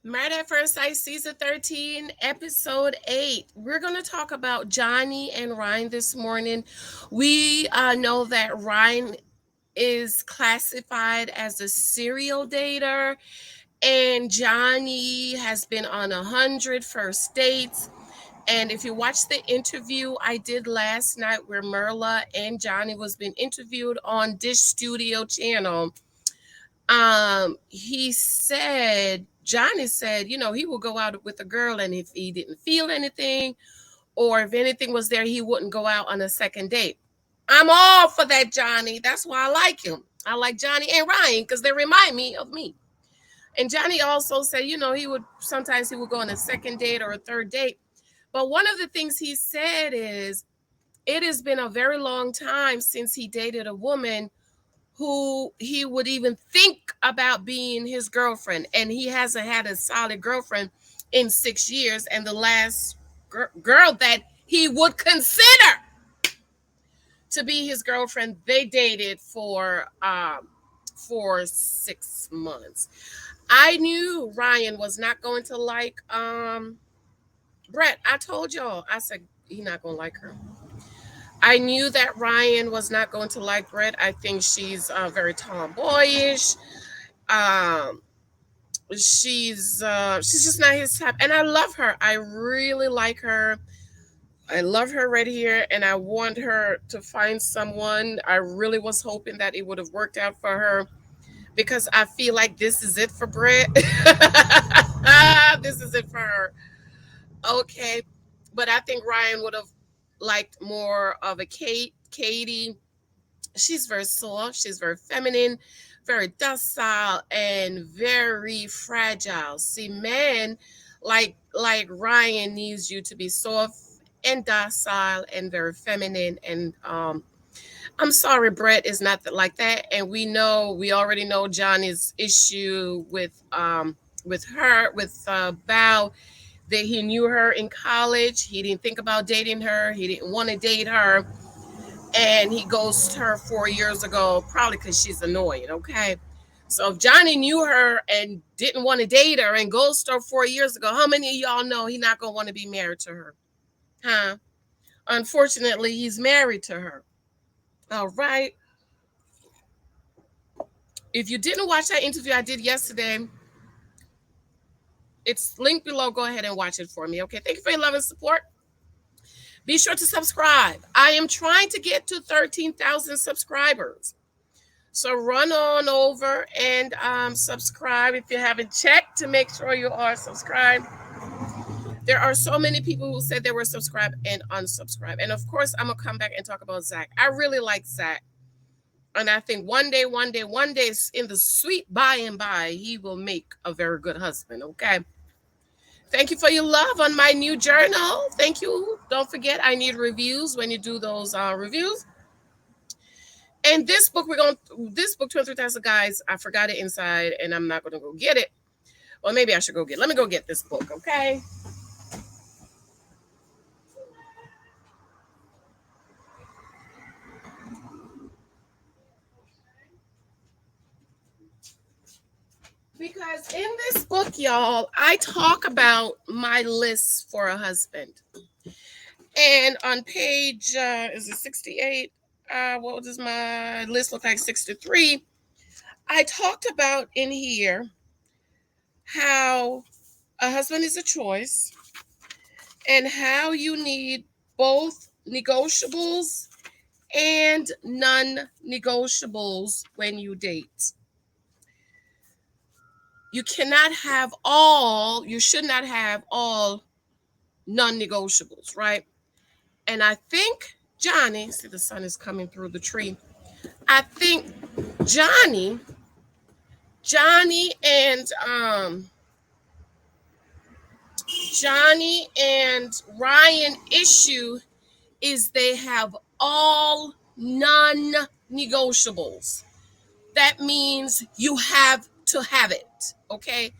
Married at First Sight, Season 13, Episode 8. We're going to talk about Johnny and Ryan this morning. We know that Ryan is classified as a serial dater, and Johnny has been on 100 first dates. And if you watch the interview I did last night where Merla and Johnny was being interviewed on Dish Studio Channel, Johnny said, he would go out with a girl, and if he didn't feel anything or if anything was there, he wouldn't go out on a second date. I'm all for that, Johnny. That's why I like him. I like Johnny and Ryan because they remind me of me. And Johnny also said, he would go on a second date or a third date. But one of the things he said is it has been a very long time since he dated a woman who he would even think about being his girlfriend. And he hasn't had a solid girlfriend in 6 years. And the last girl that he would consider to be his girlfriend, they dated for 6 months. I knew Ryan was not going to like Brett. I told y'all, I said he's not going to like her. I knew that Ryan was not going to like Brett. I think she's very tomboyish. Um, she's just not his type, and I love her. I really like her. I love her right here, and I want her to find someone. I really was hoping that it would have worked out for her because I feel like this is it for Brett. This is it for her. Okay, but I think Ryan would have liked more of a Katie. She's very soft, she's very feminine, very docile, and very fragile. See, men like Ryan needs you to be soft and docile and very feminine. And I'm sorry, Brett is not like that. And we already know Johnny's issue with her, with Bao, that he knew her in college. He didn't think about dating her. He didn't want to date her. And he ghosted her 4 years ago, probably because she's annoying, okay? So if Johnny knew her and didn't want to date her and ghosted her 4 years ago, how many of y'all know he's not going to want to be married to her? Huh? Unfortunately, he's married to her. All right. If you didn't watch that interview I did yesterday, it's linked below. Go ahead and watch it for me, okay? Thank you for your love and support. Be sure to subscribe. I am trying to get to 13,000 subscribers. So run on over and subscribe if you haven't checked to make sure you are subscribed. There are so many people who said they were subscribed and unsubscribed. And of course, I'm going to come back and talk about Zach. I really like Zach. And I think one day, in the sweet by and by, he will make a very good husband, okay? Thank you for your love on my new journal. Thank you. Don't forget, I need reviews when you do those reviews. And this book, 23,000 Guys, I forgot it inside, and I'm not going to go get it. Well, maybe I should go get it. Let me go get this book, okay? Because in this book, y'all, I talk about my list for a husband. And on page, is it 68? What does my list look like? 63. I talked about in here how a husband is a choice and how you need both negotiables and non-negotiables when you date. You should not have all non-negotiables, right? And I think Johnny, see the sun is coming through the tree. I think Johnny and Ryan issue is they have all non-negotiables. That means you have to have it, okay?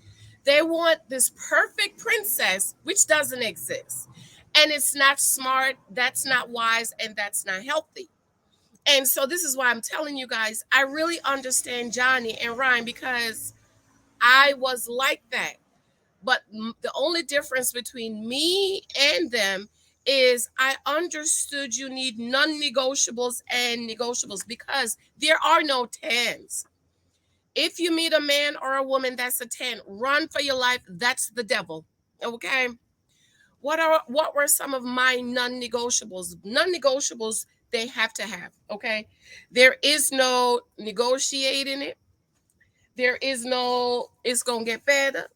They want this perfect princess, which doesn't exist. And it's not smart, that's not wise, and that's not healthy. And so this is why I'm telling you guys, I really understand Johnny and Ryan because I was like that. But the only difference between me and them is I understood you need non-negotiables and negotiables, because there are no tens. If you meet a man or a woman that's a 10, run for your life. That's the devil. Okay? What were some of my non-negotiables? Non-negotiables, they have to have, okay? There is no negotiating it. There is no it's going to get better.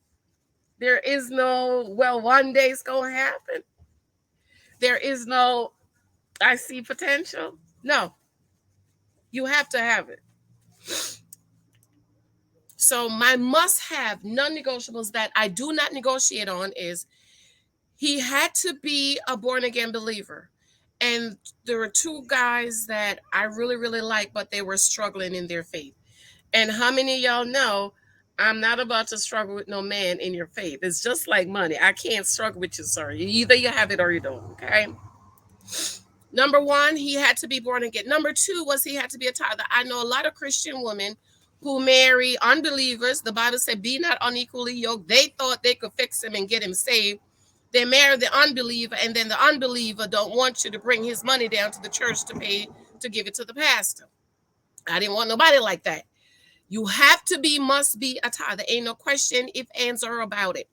There is no, well, one day it's going to happen. There is no, I see potential. No, you have to have it. So my must have non-negotiables that I do not negotiate on is he had to be a born again believer. And there were two guys that I really, really like, but they were struggling in their faith. And how many of y'all know I'm not about to struggle with no man in your faith? It's just like money. I can't struggle with you, sir. Either you have it or you don't, okay? Number one, he had to be born again. Number two was he had to be a tither. I know a lot of Christian women who marry unbelievers. The Bible said, be not unequally yoked. They thought they could fix him and get him saved. They marry the unbeliever, and then the unbeliever don't want you to bring his money down to the church to pay to give it to the pastor. I didn't want nobody like that. You have to be, must be a tither. Ain't no question if, ands, or about it.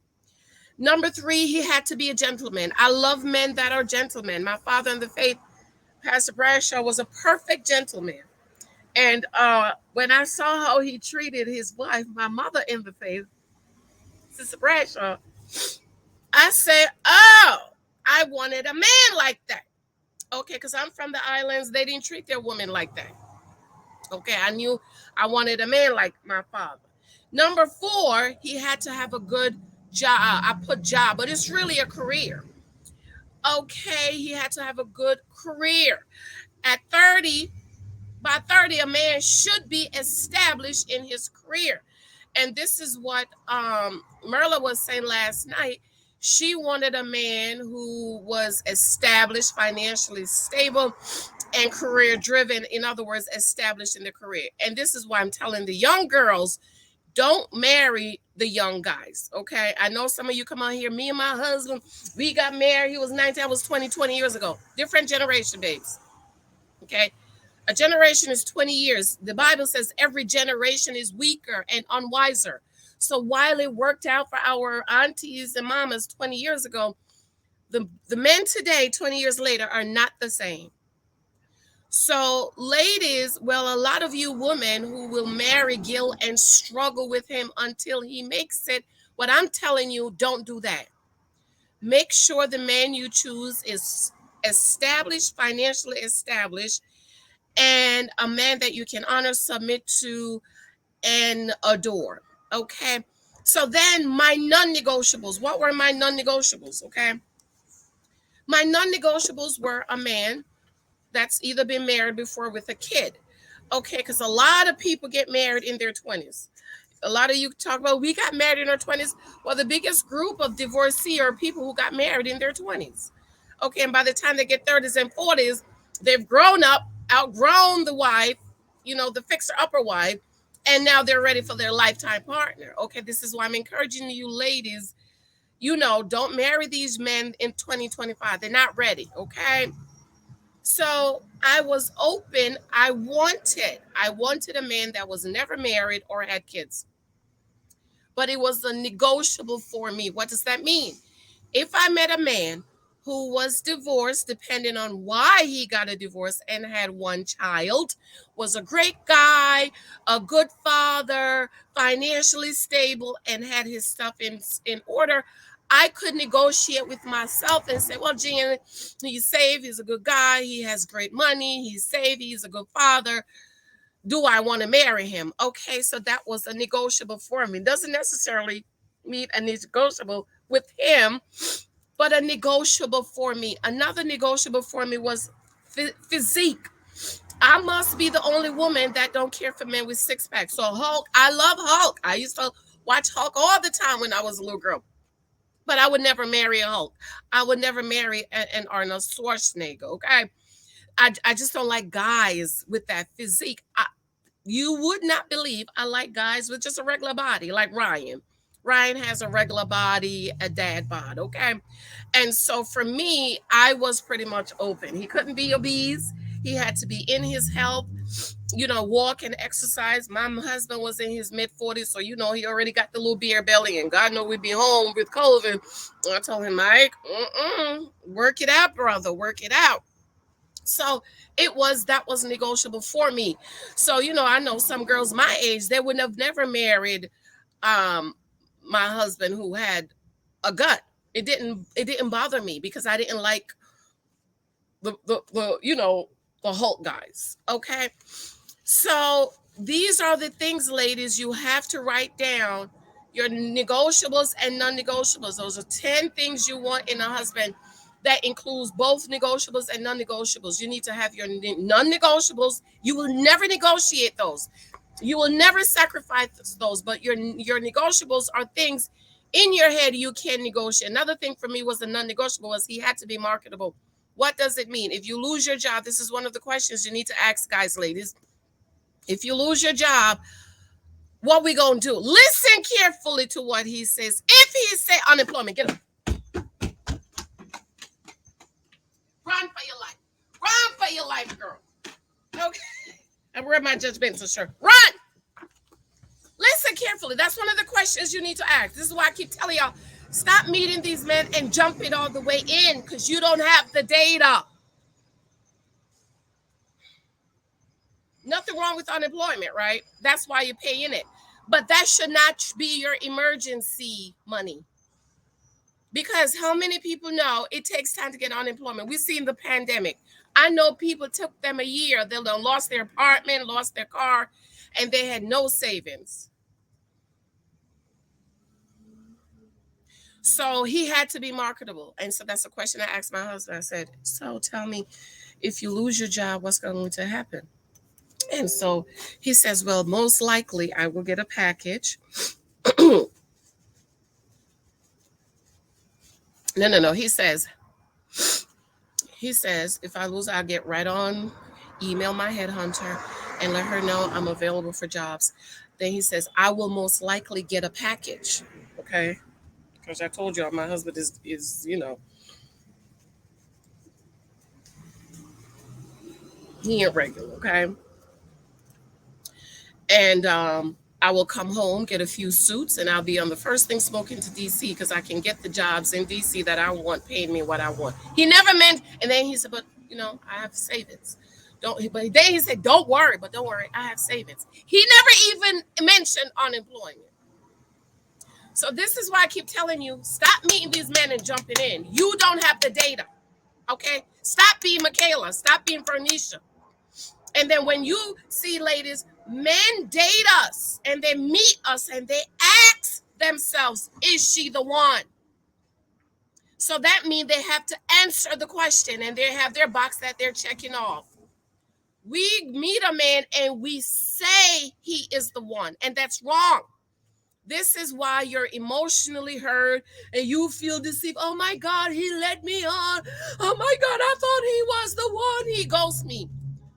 Number three, he had to be a gentleman. I love men that are gentlemen. My father in the faith, Pastor Bradshaw, was a perfect gentleman. And when I saw how he treated his wife, my mother in the faith, Sister Bradshaw, I said, oh, I wanted a man like that. Okay, because I'm from the islands. They didn't treat their women like that. Okay, I knew I wanted a man like my father. Number four, he had to have a good job. I put job, but it's really a career. Okay, he had to have a good career. At 30, by 30, a man should be established in his career. And this is what Merla was saying last night. She wanted a man who was established, financially stable, and career driven. In other words, established in the career. And this is why I'm telling the young girls, don't marry the young guys. Okay. I know some of you come on here. Me and my husband, we got married. He was 19, I was 20 years ago. Different generation, babes. Okay. A generation is 20 years. The Bible says every generation is weaker and unwiser. So while it worked out for our aunties and mamas 20 years ago, the men today, 20 years later, are not the same. So, ladies, well, a lot of you women who will marry Gil and struggle with him until he makes it, what I'm telling you, don't do that. Make sure the man you choose is established, financially established, and a man that you can honor, submit to, and adore. Okay. So then my non-negotiables. What were my non-negotiables? Okay. My non-negotiables were a man that's either been married before with a kid. Okay, because a lot of people get married in their 20s. A lot of you talk about we got married in our 20s. Well, the biggest group of divorcee are people who got married in their 20s. Okay, and by the time they get 30s and 40s, they've grown up, outgrown the wife, the fixer upper wife, and now they're ready for their lifetime partner. Okay, this is why I'm encouraging you ladies, don't marry these men in 2025. They're not ready, okay? So I was open. I wanted a man that was never married or had kids. But it was a negotiable for me. What does that mean? If I met a man who was divorced, depending on why he got a divorce, and had one child, was a great guy, a good father, financially stable, and had his stuff in order, I could negotiate with myself and say, well, Jan, he's saved, he's a good guy, he has great money, he's saved, he's a good father. Do I want to marry him? Okay, so that was a negotiable for me. Doesn't necessarily mean a negotiable with him, but a negotiable for me. Another negotiable for me was physique. I must be the only woman that don't care for men with six packs. So Hulk, I love Hulk. I used to watch Hulk all the time when I was a little girl. But I would never marry a Hulk. I would never marry an Arnold Schwarzenegger, okay? I just don't like guys with that physique. You would not believe I like guys with just a regular body, like Ryan. Ryan has a regular body, a dad bod, okay? And so for me, I was pretty much open. He couldn't be obese. He had to be in his health, walk and exercise. My husband was in his mid-40s, so he already got the little beer belly, and God know we'd be home with COVID. I told him, Mike, work it out, brother, work it out. So that was negotiable for me. So, I know some girls my age, they would have never married um my husband who had a gut. It didn't bother me because I didn't like the Hulk guys. Okay. So these are the things, ladies, you have to write down your negotiables and non-negotiables. Those are 10 things you want in a husband. That includes both negotiables and non-negotiables. You need to have your non-negotiables. You will never negotiate those. You will never sacrifice those, but your negotiables are things in your head you can negotiate. Another thing for me was the non-negotiable was he had to be marketable. What does it mean? If you lose your job, this is one of the questions you need to ask, guys, ladies. If you lose your job, what we gonna do? Listen carefully to what he says. If he say unemployment, get up. Run for your life. Run for your life, girl. Okay. I wear my Judge Benson shirt. Run. Listen carefully. That's one of the questions you need to ask. This is why I keep telling y'all, stop meeting these men and jumping all the way in because you don't have the data. Nothing wrong with unemployment, right? That's why you're paying it. But that should not be your emergency money. Because how many people know it takes time to get unemployment? We've seen the pandemic. I know people took them a year. They lost their apartment, lost their car, and they had no savings. So he had to be marketable. And so that's a question I asked my husband. I said, so tell me, if you lose your job, what's going to happen? And so he says, well, most likely I will get a package. No. He says, if I lose, I'll get right on, email my headhunter and let her know I'm available for jobs. Then he says, I will most likely get a package. Okay. Because I told y'all my husband is he ain't regular. Okay. And I will come home, get a few suits, and I'll be on the first thing smoking to DC because I can get the jobs in DC that I want, paying me what I want. He never meant, and then he said, but I have savings. But then he said, don't worry, I have savings. He never even mentioned unemployment. So this is why I keep telling you, stop meeting these men and jumping in. You don't have the data. Okay? Stop being Michaela. Stop being Vernisha. And then when you see, ladies, men date us and they meet us and they ask themselves, is she the one? So that means they have to answer the question and they have their box that they're checking off. We meet a man and we say he is the one, and that's wrong. This is why you're emotionally hurt and you feel deceived. Oh my God, he led me on. Oh my God, I thought he was the one. He ghosted me.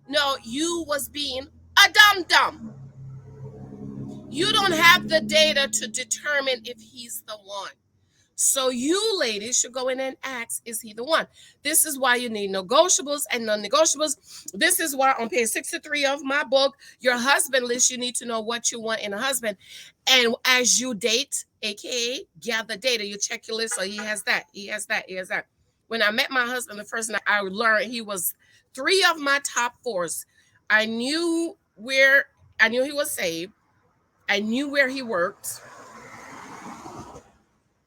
No, you was being a dum-dum. You don't have the data to determine if he's the one. So you ladies should go in and ask, is he the one? This is why you need negotiables and non-negotiables. This is why on page 63 of my book, your husband list, you need to know what you want in a husband. And as you date, aka gather data, you check your list. So he has that, he has that, he has that. When I met my husband the first night, I learned he was 3 of my top 4s. I knew he was saved. I knew where he worked.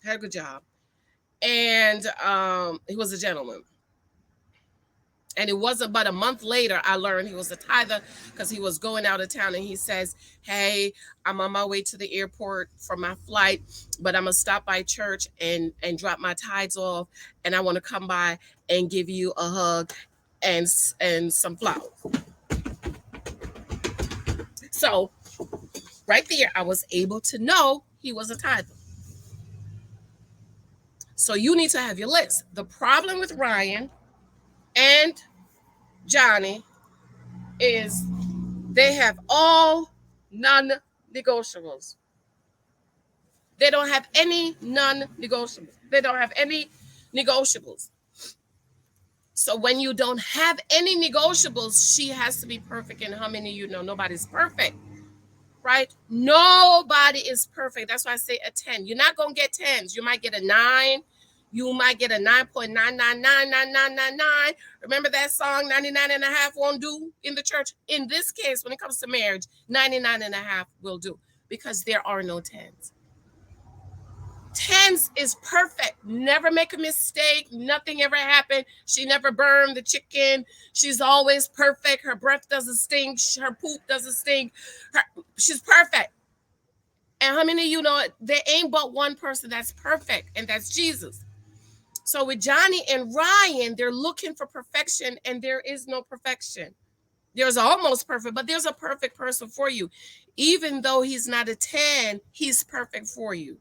Had a good job. And he was a gentleman. And it wasn't but a month later I learned he was a tither because he was going out of town and he says, hey, I'm on my way to the airport for my flight, but I'm going to stop by church and drop my tithes off. And I want to come by and give you a hug and some flowers. So right there, I was able to know he was a tither. So you need to have your list. The problem with Ryan and Johnny is they have all non-negotiables. They don't have any non-negotiables. They don't have any negotiables. So when you don't have any negotiables, she has to be perfect. And how many of you know nobody's perfect, right? Nobody is perfect. That's why I say a 10. You're not going to get 10s. You might get a 9. You might get a 9.9999999. Remember that song, 99 and a half won't do in the church? In this case, when it comes to marriage, 99 and a half will do because there are no 10s. 10s is perfect. Never make a mistake. Nothing ever happened. She never burned the chicken. She's always perfect. Her breath doesn't stink. Her poop doesn't stink. She's perfect. And how many of you know there ain't but one person that's perfect, and that's Jesus. So with Johnny and Ryan, they're looking for perfection, and there is no perfection. There's almost perfect, but there's a perfect person for you. Even though he's not a 10, he's perfect for you.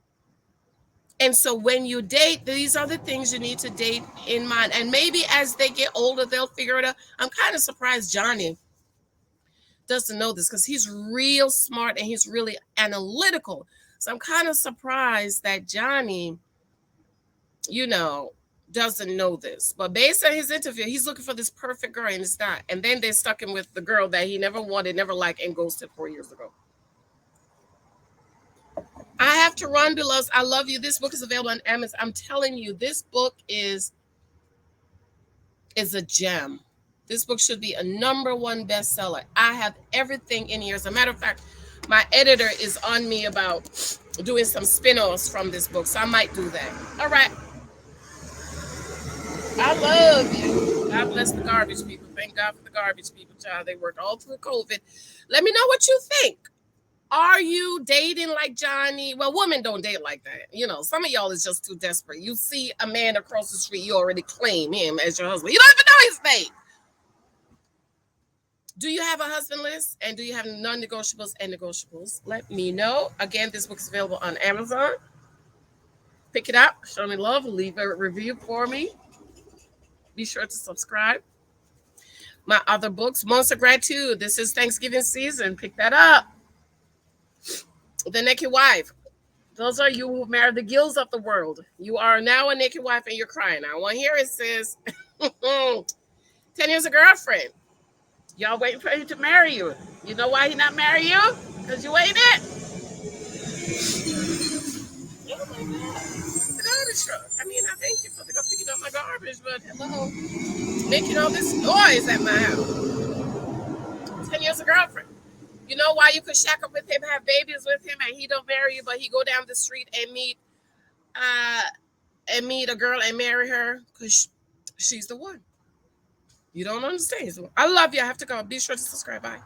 And so when you date, these are the things you need to date in mind. And maybe as they get older, they'll figure it out. I'm kind of surprised Johnny doesn't know this because he's real smart and he's really analytical. So I'm kind of surprised that Johnny, doesn't know this. But based on his interview, he's looking for this perfect girl, and it's not. And then they stuck him with the girl that he never wanted, never liked, and ghosted 4 years ago. I have to run, beloveds. I love you. This book is available on Amazon. I'm telling you, this book is a gem. This book should be a #1 bestseller. I have everything in here. As a matter of fact, my editor is on me about doing some spin-offs from this book, so I might do that. All right. I love you. God bless the garbage people. Thank God for the garbage people, child. They worked all through COVID. Let me know what you think. Are you dating like Johnny? Well, women don't date like that. Some of y'all is just too desperate. You see a man across the street, you already claim him as your husband. You don't even know his name. Do you have a husband list? And do you have non-negotiables and negotiables? Let me know. Again, this book is available on Amazon. Pick it up. Show me love. Leave a review for me. Be sure to subscribe. My other books, Months of Gratitude. This is Thanksgiving season. Pick that up. The Naked Wife. Those are you who married the gills of the world. You are now a naked wife and you're crying. I want to hear it says 10 years a girlfriend. Y'all waiting for him to marry you. You know why he not marry you? Because you ain't it. Oh my God. The garbage truck. I thank you for picking up my garbage, but hello. Making all this noise at my house. 10 years a girlfriend. You know why you could shack up with him, have babies with him, and he don't marry you, but he go down the street and meet a girl and marry her because she's the one. You don't understand. I love you. I have to go. Be sure to subscribe. Bye.